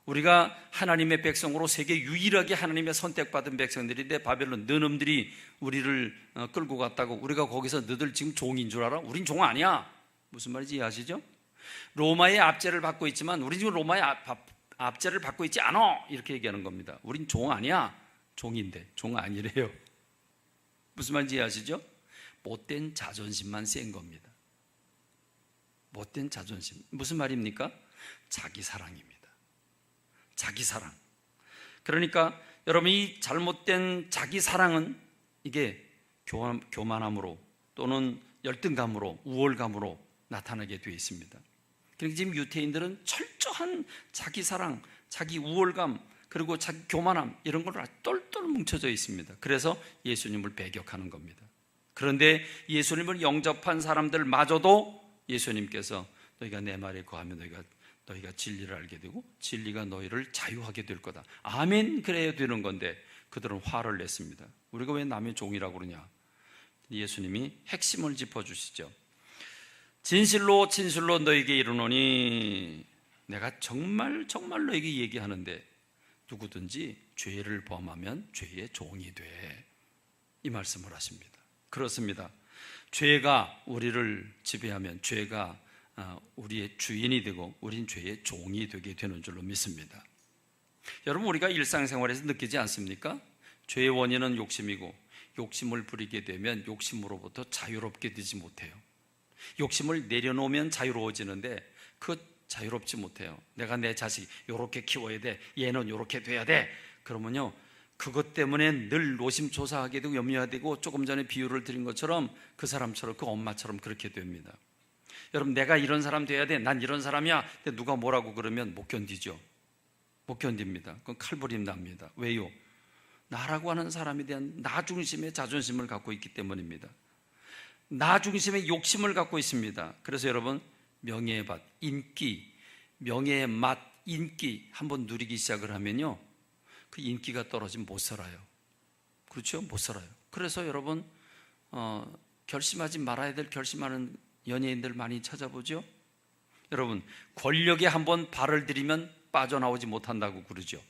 우리가 하나님의 백성으로 세계 유일하게 하나님의 선택받은 백성들인데 바벨론 너놈들이 우리를 끌고 갔다고 우리가 거기서 너들 지금 종인 줄 알아? 우린 종 아니야. 무슨 말인지 이해하시죠? 로마의 압제를 받고 있지만 우린 지금 로마의 압제를 받고 있지 않아. 이렇게 얘기하는 겁니다. 우린 종 아니야. 종인데 종 아니래요. 무슨 말인지 이해하시죠? 못된 자존심만 센 겁니다. 못된 자존심. 무슨 말입니까? 자기 사랑입니다. 자기 사랑. 그러니까 여러분 이 잘못된 자기 사랑은 이게 교만함으로 또는 열등감으로 우월감으로 나타나게 되어 있습니다. 그러니까 지금 유태인들은 철저한 자기 사랑, 자기 우월감 그리고 자기 교만함 이런 걸로 똘똘 뭉쳐져 있습니다. 그래서 예수님을 배격하는 겁니다. 그런데 예수님을 영접한 사람들마저도 예수님께서 너희가 내 말에 거하면 너희가 진리를 알게 되고 진리가 너희를 자유하게 될 거다. 아멘. 그래야 되는 건데 그들은 화를 냈습니다. 우리가 왜 남의 종이라고 그러냐? 예수님이 핵심을 짚어주시죠. 진실로 진실로 너희에게 이르노니 내가 정말 너희에게 얘기하는데 누구든지 죄를 범하면 죄의 종이 돼. 이 말씀을 하십니다. 그렇습니다. 죄가 우리를 지배하면 죄가 우리의 주인이 되고 우린 죄의 종이 되게 되는 줄로 믿습니다. 여러분 우리가 일상생활에서 느끼지 않습니까? 죄의 원인은 욕심이고 욕심을 부리게 되면 욕심으로부터 자유롭게 되지 못해요. 욕심을 내려놓으면 자유로워지는데 그 자유롭지 못해요. 내가 내 자식 요렇게 키워야 돼, 얘는 요렇게 돼야 돼. 그러면요 그것 때문에 늘 노심초사하게 되고 염려하게 되고 조금 전에 비유를 드린 것처럼 그 사람처럼 그 엄마처럼 그렇게 됩니다. 여러분 내가 이런 사람 돼야 돼, 난 이런 사람이야. 근데 누가 뭐라고 그러면 못 견디죠. 못 견딥니다. 그건 칼부림 납니다. 왜요? 나라고 하는 사람에 대한 나 중심의 자존심을 갖고 있기 때문입니다. 나 중심의 욕심을 갖고 있습니다. 그래서 여러분 명예의 밭, 인기, 명예의 맛, 인기 한번 누리기 시작을 하면요 그 인기가 떨어지면 못 살아요. 그렇죠? 못 살아요. 그래서 여러분 결심하지 말아야 될 결심하는 연예인들 많이 찾아보죠. 여러분 권력에 한번 발을 들이면 빠져나오지 못한다고 그러죠.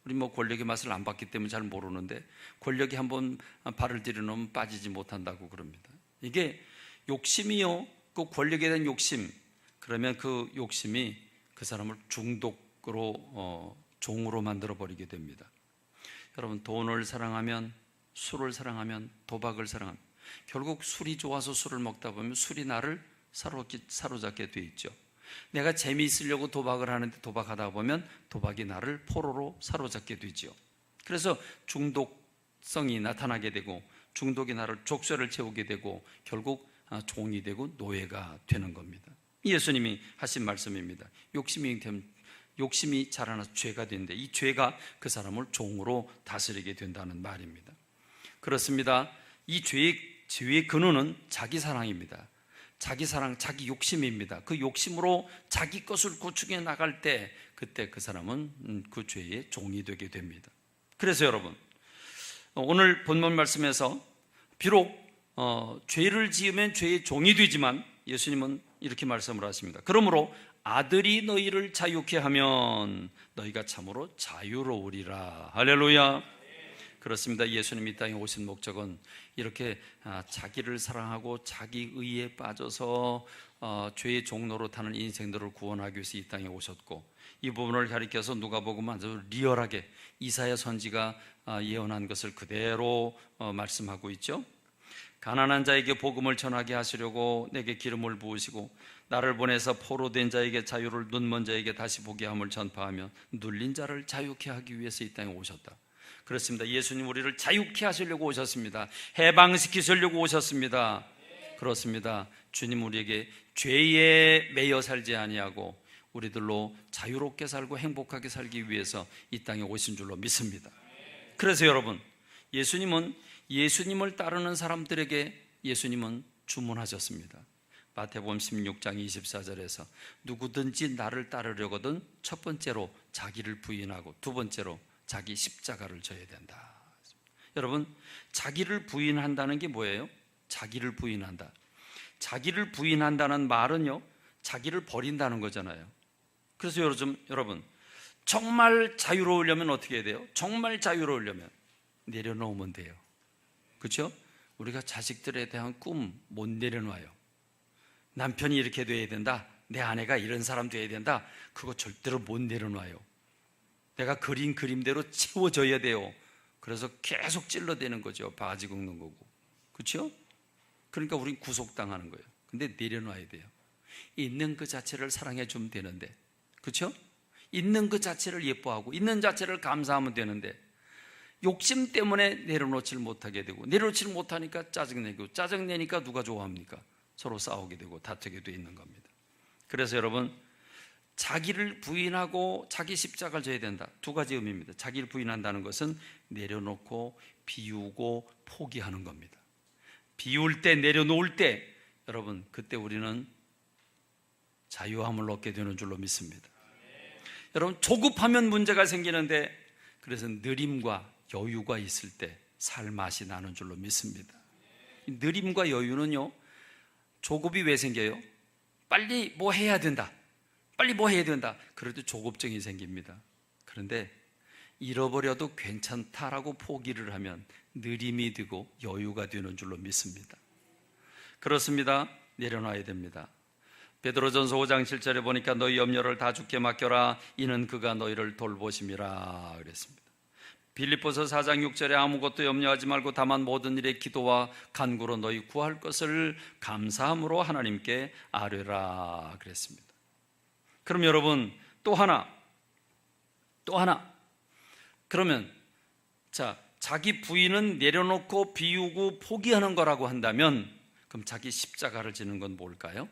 우리 뭐 권력의 맛을 안 봤기 때문에 잘 모르는데 권력에 한번 발을 들여놓으면 빠지지 못한다고 그럽니다. 이게 욕심이요, 그 권력에 대한 욕심, 그러면 그 욕심이 그 사람을 중독으로 종으로 만들어 버리게 됩니다. 여러분 돈을 사랑하면, 술을 사랑하면, 도박을 사랑하면 결국 술이 좋아서 술을 먹다 보면 술이 나를 사로잡게 돼 있죠. 내가 재미있으려고 도박을 하는데 도박하다 보면 도박이 나를 포로로 사로잡게 되죠. 그래서 중독성이 나타나게 되고 중독이 나를 족쇄를 채우게 되고 결국 종이 되고 노예가 되는 겁니다. 예수님이 하신 말씀입니다. 욕심이 자라나서 죄가 되는데 이 죄가 그 사람을 종으로 다스리게 된다는 말입니다. 그렇습니다. 이 죄의 근원은 자기 사랑입니다. 자기 사랑, 자기 욕심입니다. 그 욕심으로 자기 것을 구축해 나갈 때 그때 그 사람은 그 죄의 종이 되게 됩니다. 그래서 여러분 오늘 본문 말씀에서 비록 죄를 지으면 죄의 종이 되지만 예수님은 이렇게 말씀을 하십니다. 그러므로 아들이 너희를 자유케 하면 너희가 참으로 자유로우리라. 할렐루야. 그렇습니다. 예수님이 이 땅에 오신 목적은 이렇게 자기를 사랑하고 자기 의에 빠져서 죄의 종로로 타는 인생들을 구원하기 위해서 이 땅에 오셨고 이 부분을 가리켜서 누가복음은 아주 리얼하게 이사야 선지가 예언한 것을 그대로 말씀하고 있죠. 가난한 자에게 복음을 전하게 하시려고 내게 기름을 부으시고 나를 보내서 포로된 자에게 자유를, 눈먼 자에게 다시 보게 함을 전파하며 눌린 자를 자유케 하기 위해서 이 땅에 오셨다. 그렇습니다. 예수님 우리를 자유케 하시려고 오셨습니다. 해방시키시려고 오셨습니다. 그렇습니다. 주님 우리에게 죄에 매여 살지 아니하고 우리들로 자유롭게 살고 행복하게 살기 위해서 이 땅에 오신 줄로 믿습니다. 그래서 여러분 예수님은 예수님을 따르는 사람들에게 예수님은 주문하셨습니다. 마태복음 16장 24절에서 누구든지 나를 따르려거든 첫 번째로 자기를 부인하고 두 번째로 자기 십자가를 져야 된다. 여러분 자기를 부인한다는 게 뭐예요? 자기를 부인한다. 자기를 부인한다는 말은요 자기를 버린다는 거잖아요. 그래서 여러분 정말 자유로우려면 어떻게 해야 돼요? 정말 자유로우려면 내려놓으면 돼요. 그렇죠? 우리가 자식들에 대한 꿈 못 내려놔요. 남편이 이렇게 돼야 된다, 내 아내가 이런 사람 돼야 된다, 그거 절대로 못 내려놔요. 내가 그린 그림대로 채워져야 돼요. 그래서 계속 찔러대는 거죠. 바가지 긁는 거고. 그렇죠? 그러니까 우린 구속당하는 거예요. 근데 내려놔야 돼요. 있는 그 자체를 사랑해 주면 되는데, 그렇죠? 있는 그 자체를 예뻐하고 있는 자체를 감사하면 되는데, 욕심 때문에 내려놓지를 못하게 되고, 내려놓지를 못하니까 짜증내고, 짜증내니까 누가 좋아합니까? 서로 싸우게 되고 다투게 돼 있는 겁니다. 그래서 여러분, 자기를 부인하고 자기 십자가를 져야 된다. 두 가지 의미입니다. 자기를 부인한다는 것은 내려놓고 비우고 포기하는 겁니다. 비울 때, 내려놓을 때, 여러분, 그때 우리는 자유함을 얻게 되는 줄로 믿습니다. 여러분, 조급하면 문제가 생기는데, 그래서 느림과 여유가 있을 때 살 맛이 나는 줄로 믿습니다. 느림과 여유는요, 조급이 왜 생겨요? 빨리 뭐 해야 된다, 빨리 뭐 해야 된다, 그럴 때 조급증이 생깁니다. 그런데 잃어버려도 괜찮다라고 포기를 하면 느림이 되고 여유가 되는 줄로 믿습니다. 그렇습니다. 내려놔야 됩니다. 베드로전서 5장 7절에 보니까 너희 염려를 다 주께 맡겨라, 이는 그가 너희를 돌보심이라 그랬습니다. 빌립보서 4장 6절에 아무것도 염려하지 말고 다만 모든 일에 기도와 간구로 너희 구할 것을 감사함으로 하나님께 아뢰라 그랬습니다. 그럼 여러분, 또 하나 그러면 자기 부인은 내려놓고 비우고 포기하는 거라고 한다면, 그럼 자기 십자가를 지는 건 뭘까요?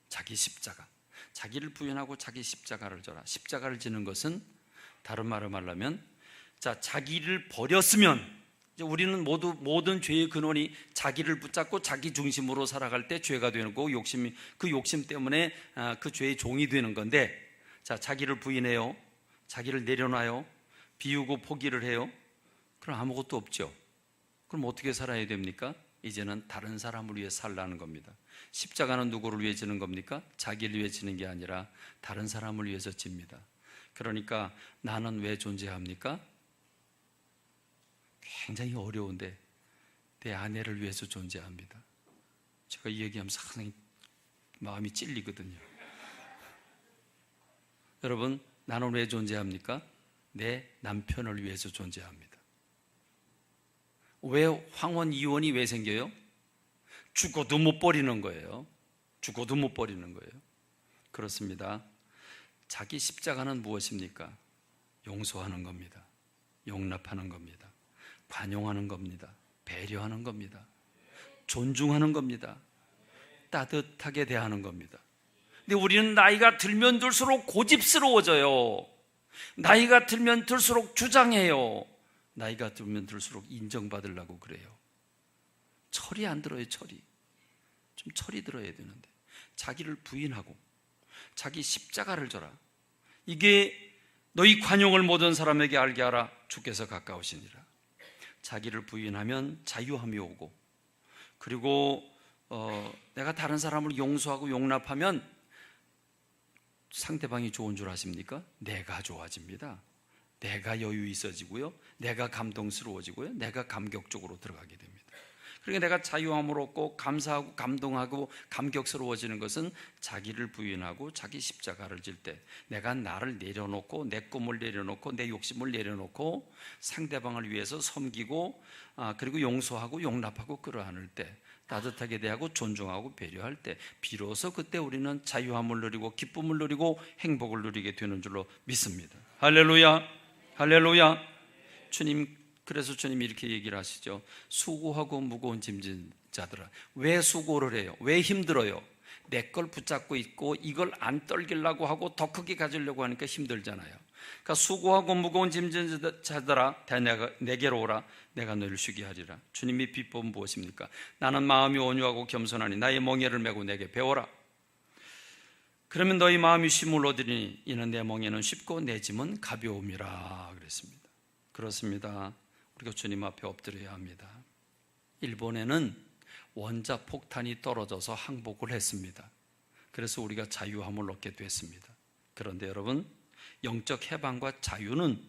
자기 십자가. 자기를 부인하고 자기 십자가를 져라. 십자가를 지는 것은 다른 말을 말하면, 자기를 버렸으면, 우리는 모두 모든 죄의 근원이 자기를 붙잡고 자기 중심으로 살아갈 때 죄가 되는 거고, 그 욕심 때문에 그 죄의 종이 되는 건데, 자기를 부인해요, 자기를 내려놔요, 비우고 포기를 해요. 그럼 아무것도 없죠. 그럼 어떻게 살아야 됩니까? 이제는 다른 사람을 위해 살라는 겁니다. 십자가는 누구를 위해 지는 겁니까? 자기를 위해 지는 게 아니라 다른 사람을 위해서 집니다. 그러니까 나는 왜 존재합니까? 굉장히 어려운데 내 아내를 위해서 존재합니다. 제가 이 얘기하면서 상당히 마음이 찔리거든요. 여러분, 나는 왜 존재합니까? 내 남편을 위해서 존재합니다. 왜 황혼 이혼이 왜 생겨요? 죽어도 못 버리는 거예요. 죽어도 못 버리는 거예요. 그렇습니다. 자기 십자가는 무엇입니까? 용서하는 겁니다. 용납하는 겁니다. 관용하는 겁니다. 배려하는 겁니다. 존중하는 겁니다. 따뜻하게 대하는 겁니다. 근데 우리는 나이가 들면 들수록 고집스러워져요. 나이가 들면 들수록 주장해요. 나이가 들면 들수록 인정받으려고 그래요. 철이 안 들어요. 철이 좀 철이 들어야 되는데, 자기를 부인하고 자기 십자가를 져라. 이게 너희 관용을 모든 사람에게 알게 하라. 주께서 가까우시니라. 자기를 부인하면 자유함이 오고, 그리고 내가 다른 사람을 용서하고 용납하면 상대방이 좋은 줄 아십니까? 내가 좋아집니다. 내가 여유 있어지고요, 내가 감동스러워지고요, 내가 감격적으로 들어가게 됩니다. 그러니까 내가 자유함을 얻고 감사하고 감동하고 감격스러워지는 것은 자기를 부인하고 자기 십자가를 질 때, 내가 나를 내려놓고 내 꿈을 내려놓고 내 욕심을 내려놓고 상대방을 위해서 섬기고 그리고 용서하고 용납하고 끌어안을 때, 따뜻하게 대하고 존중하고 배려할 때, 비로소 그때 우리는 자유함을 누리고 기쁨을 누리고 행복을 누리게 되는 줄로 믿습니다. 할렐루야, 할렐루야. 그래서 주님이 이렇게 얘기를 하시죠. 수고하고 무거운 짐진 자들아. 왜 수고를 해요? 왜 힘들어요? 내 걸 붙잡고 있고 이걸 안 떨기려고 하고 더 크게 가지려고 하니까 힘들잖아요. 그러니까 수고하고 무거운 짐진 자들아, 내게로 오라. 내가 너희를 쉬게 하리라. 주님의 비법은 무엇입니까? 나는 마음이 온유하고 겸손하니 나의 멍에를 메고 내게 배워라. 그러면 너희 마음이 쉼을 얻으리니 이는 내 멍에는 쉽고 내 짐은 가벼움이라 그랬습니다. 그렇습니다. 우리가 주님 앞에 엎드려야 합니다. 일본에는 원자폭탄이 떨어져서 항복을 했습니다. 그래서 우리가 자유함을 얻게 됐습니다. 그런데 여러분, 영적 해방과 자유는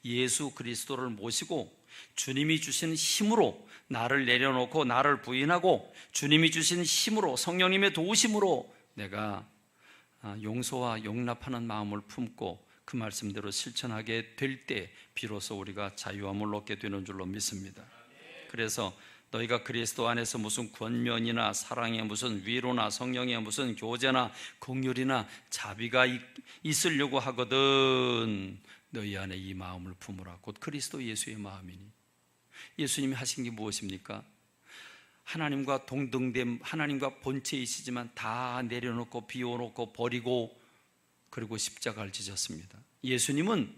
예수 그리스도를 모시고 주님이 주신 힘으로 나를 내려놓고 나를 부인하고 주님이 주신 힘으로 성령님의 도우심으로 내가 용서와 용납하는 마음을 품고 그 말씀대로 실천하게 될 때 비로소 우리가 자유함을 얻게 되는 줄로 믿습니다. 그래서 너희가 그리스도 안에서 무슨 권면이나 사랑의 무슨 위로나 성령의 무슨 교제나 긍휼이나 자비가 있으려고 하거든 너희 안에 이 마음을 품으라. 곧 그리스도 예수의 마음이니. 예수님이 하신 게 무엇입니까? 하나님과 동등됨, 하나님과 본체이시지만 다 내려놓고 비워놓고 버리고 그리고 십자가를 지셨습니다. 예수님은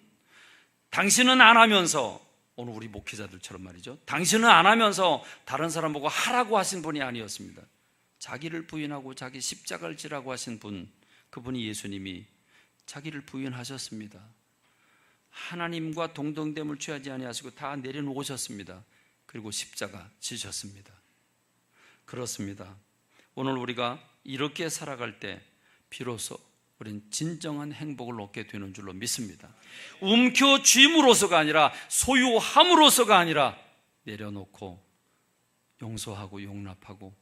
당신은 안 하면서, 오늘 우리 목회자들처럼 말이죠, 당신은 안 하면서 다른 사람 보고 하라고 하신 분이 아니었습니다. 자기를 부인하고 자기 십자가를 지라고 하신 분, 그분이 예수님이 자기를 부인하셨습니다. 하나님과 동등됨을 취하지 아니하시고 다 내려놓으셨습니다. 그리고 십자가 지셨습니다. 그렇습니다. 오늘 우리가 이렇게 살아갈 때 비로소 우린 진정한 행복을 얻게 되는 줄로 믿습니다. 움켜쥐므로서가 아니라 소유함으로서가 아니라 내려놓고 용서하고 용납하고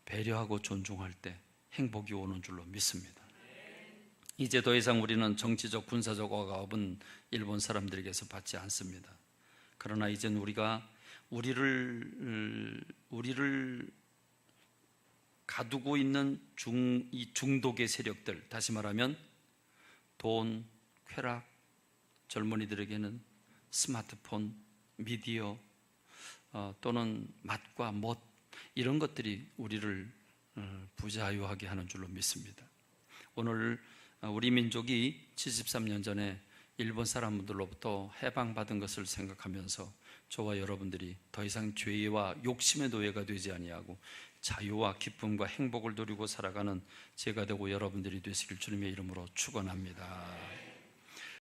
배려하고 존중할 때 행복이 오는 줄로 믿습니다. 이제 더 이상 우리는 정치적 군사적 억압은 일본 사람들에게서 받지 않습니다. 그러나 이젠 우리가 우리를 가두고 있는 이 중독의 세력들, 다시 말하면 돈, 쾌락, 젊은이들에게는 스마트폰, 미디어 또는 맛과 멋, 이런 것들이 우리를 부자유하게 하는 줄로 믿습니다. 오늘 우리 민족이 73년 전에 일본 사람들로부터 해방받은 것을 생각하면서 저와 여러분들이 더 이상 죄와 욕심의 노예가 되지 아니하고 자유와 기쁨과 행복을 누리고 살아가는 제가 되고 여러분들이 되시길 주님의 이름으로 축원합니다.